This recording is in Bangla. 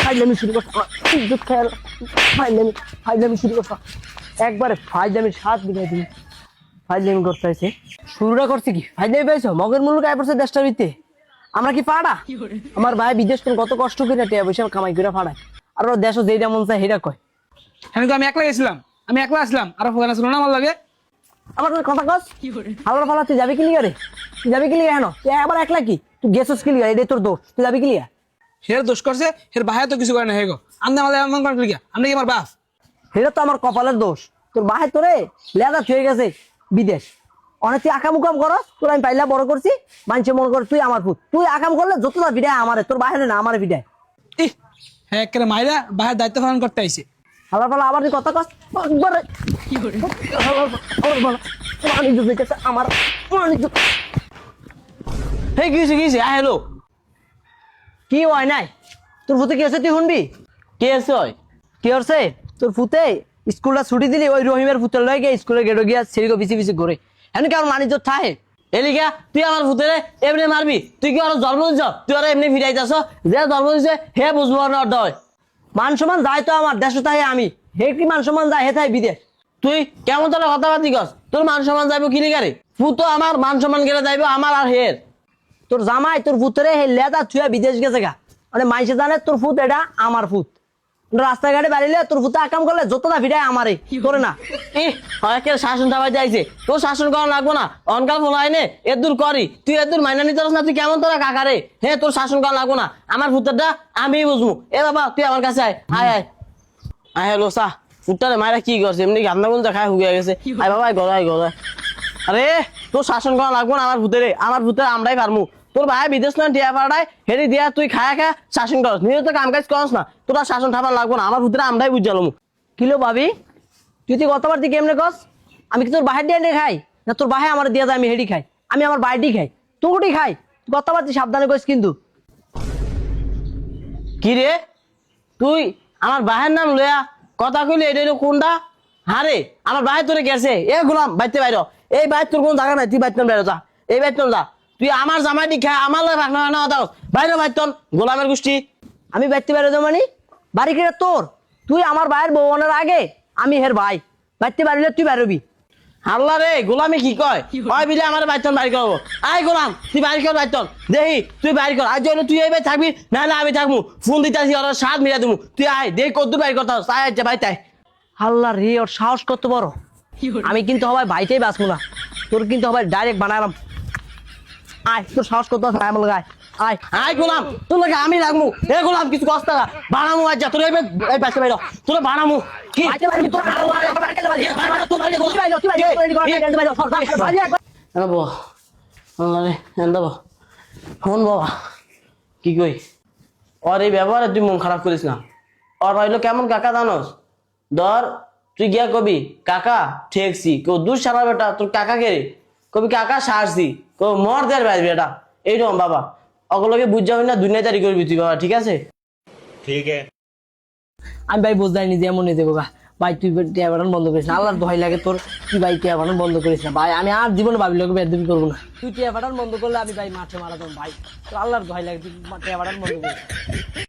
ফাইজলামি শুরু করছো, ইজ্জত খেয়াল, ফাইজলামি শুরু করছো একবারে, ফাইজলামির স্বাদ বিদায় তুমি ফাইজলামি করতে হয়েছে। শুরুটা করছে কি ফাইজলামি পাইছো, মগের মূল্য গায়ে পড়ছে দেশটার ভিত্তে। আমরা কি পাড়া? আমার ভাই বিদেশ করে কত কষ্ট করে টিয়া পয়সা কামাই করে ফাড়ায়, আর ওরা দেশও যেটা মন চায় সেটা কয়। আমি একলা গেছিলাম, আমি একলা আসলাম, আর ফোন আসলো না আমার লাগে। আমার কথা কস হালার ফালা, তুই যাবি কি লিগা রে? তুই যাবি কি লিগা? হেন তুই আবার একলা কি, তুই গেছস কি লিগা? এটাই তোর দোষ, তুই যাবি কি লিগা? হের দোষ করছে, হের বাহায় তো কিছু করে না। হেগো আমনে আমাদের এমন করেন কি? আপনি কি আমার বাপ? সেটা তো আমার কপালের দোষ। তোর বাহে তোরে লেদা থুয়ে গেছে বিদেশ, অনেক তুই আকাম উকাম করস, তোর আমি পাইলা বড় করছি, মানুষে মনে কর তুই আমার পুত। তুই আকাম করলে যতটা বিদায় আমারে, তোর বাহিরে না আমার বিদায়। ইহ, হ্যাঁ একেবারে মাইরা বাহার দায়িত্ব পালন করতে আইছে। হালার ফালা আবার তুই কথা কস একবারে। আমার হে কি হয়েছে হ্যালো কি হয় নাই? তোর ফুতে কি হচ্ছে তুই শুনবি? কে আছে ওই? কি হচ্ছে তোর ফুতে? স্কুলটা ছুটি দিলি, ওই রহিমের ফুতের লয়ে গিয়ে স্কুলে গেটো গিয়া সেরিগো পিছি পিছি ঘুরে। এমনি কেমন মানিজ্য থাহে? এলিকা তুই আমার ভূতেরে এমনি মারবি? তুই কি ওর জন্ম দিছ? তুই ওরা এমনি ফিরাইতেছ? যে জন্ম দিছে হে বুঝবো না অর্ধ। মান সম্মান যায় তো আমার দেশ তাহে, আমি হে কি মান সম্মান যায়? হে তাই বিদেশ। তুই কেমন তোর কথাবার্তি কস? তোর মান সম্মান যাইব কি লিগারে? ফুতো আমার মান সম্মান গেলে যাইব আমার আর হের। তোর জামাই তোর ফুতরে হে লেদা ছুয়া বিদেশ গেছে গা, মানে মাইসে জানে তোর ফুত এটা আমার ফুত। রাস্তাঘাটে বাড়িলে তোর ফুতে আকাম করলে যতটা ভিড়ায় আমারে করে না। একের শাসন থাবাই যাইছে, তোর শাসন করা লাগবো না। অনকাল ফোলাই নে এদুর করি, তুই এদুর মাইনা নিতে পারস না? তুই কেমন তোরা কাকারে? হে তোর শাসন করা লাগবো না, আমার ফুটারটা আমি বুঝবো। এ বাবা তুই আমার কাছে আয় আয় আয় আয়। হ্যালো সা ফুটারে মায়েরা কি করছে? এমনি গান্না গুঞ্জা খায় হুগে গেছে। আয় বাবা গড়াই গড়াই। আরে তোর শাসন করা লাগবো না আমার ভূতেরে, আমার ভূতের আমরাই পারমু। তোর ভাই বিদেশ না টিয়া পাড়ায় হেরি দিয়া তুই খায়া খা শাসন করস, নিজে তো কাম কাজ করস না। তোরা শাসন ঠাপার লাগবো না, আমার ভূতের আমরাই বুঝালাম। কিলো ভাবি তুই তুই কথাবার্তি কেমনে কস? আমি কি তোর বাহির দিয়ে এনে খাই না তোর বাহে আমার দিয়া যায় আমি হেডি খাই? আমি আমার বাইডি খাই, তুই খাই। কথাবার্তি সাবধানে কইস কিন্তু। কি রে তুই আমার বাহের নাম লয়া কথা কইলি? এটা কোনটা? হারে আমার বাহে তোরে গেছে। এ গোলাম বাইতে বাইর, এই বাইর তোর কোন জায়গা নাই, তুই বাইতে বেরো যা, এই বাইতে যা। তুই আমার জামাই দি খায় আমার লাগে ভাগনা না দাও, বাইরে বাইতন গোলামের গোষ্ঠী। আমি বাইতে বেরো যাও মানে বাড়ি কেটে তোর? তুই আমার ভাইয়ের বউনের আগে আমি হের ভাই, বাইতে বাড়িলে তুই বেরোবি। হাল্লা রে গোলামি কি কয়? ওই বিলে আমার বাইতন বাড়ি করবো। আই গোলাম তুই বাড়ি কর বাইতন, দেহি তুই বাড়ি কর। আজ জন্য তুই এই বাই থাকবি, নাহলে আমি থাকবো। ফোন দিতে আসি ওরা সাত মিলা দেবো। তুই আয় দেখ কদ্দুর বাড়ি করতে আয় আচ্ছা ভাই তাই। হাল্লা রে ওর সাহস কত বড়! আমি কিন্তু হবাই ভাইটাই বাঁচবো না, তোর কিন্তু হবাই ডাইরেক্ট বানালাম। আয় তোর সাহস কত আছে আমার গায়ে? আয় আয় গোলাম তোর লাগে আমি রাখবো। এ গোলাম কিছু কষ্ট না বানামু। আজ যা তোর এই বাচ্চা বাইর তোরা বানামু কি ফোন বাবা কি কই? ওর এই ব্যবহারে তুই মন খারাপ করিস না। ওর হইলো কেমন কাকা জানোস? ধর তুই গিয়া কবি কাকা ঠেকছি, কেউ দূর সারা বেটা তোর কাকা কে রে? কবি কাকা সারছি, কেউ মর দেয় ভাই বেটা। এইরকম বাবা অগলকে বুঝ যাবি না, দুনিয়াদারি করবি তুই বাবা, ঠিক আছে? ठीक है। আমি ভাই বোঝাই নিজে এমন নিয়ে দেবো গা। ভাই তুই টিয়া বাড়ান বন্ধ করিস না, আল্লাহর দোহাই লাগে তোর। তুই ভাই টিয়া বাড়ান বন্ধ করিস না ভাই, আমি আর জীবনে ভাবি লোক বেদবি করবো না। তুই টিয়া বাড়ান বন্ধ করলে আমি ভাই মাঠে মারা দেবো ভাই, তোর আল্লাহর দোহাই লাগে তুই টিয়া বাড়ান বন্ধ করিস।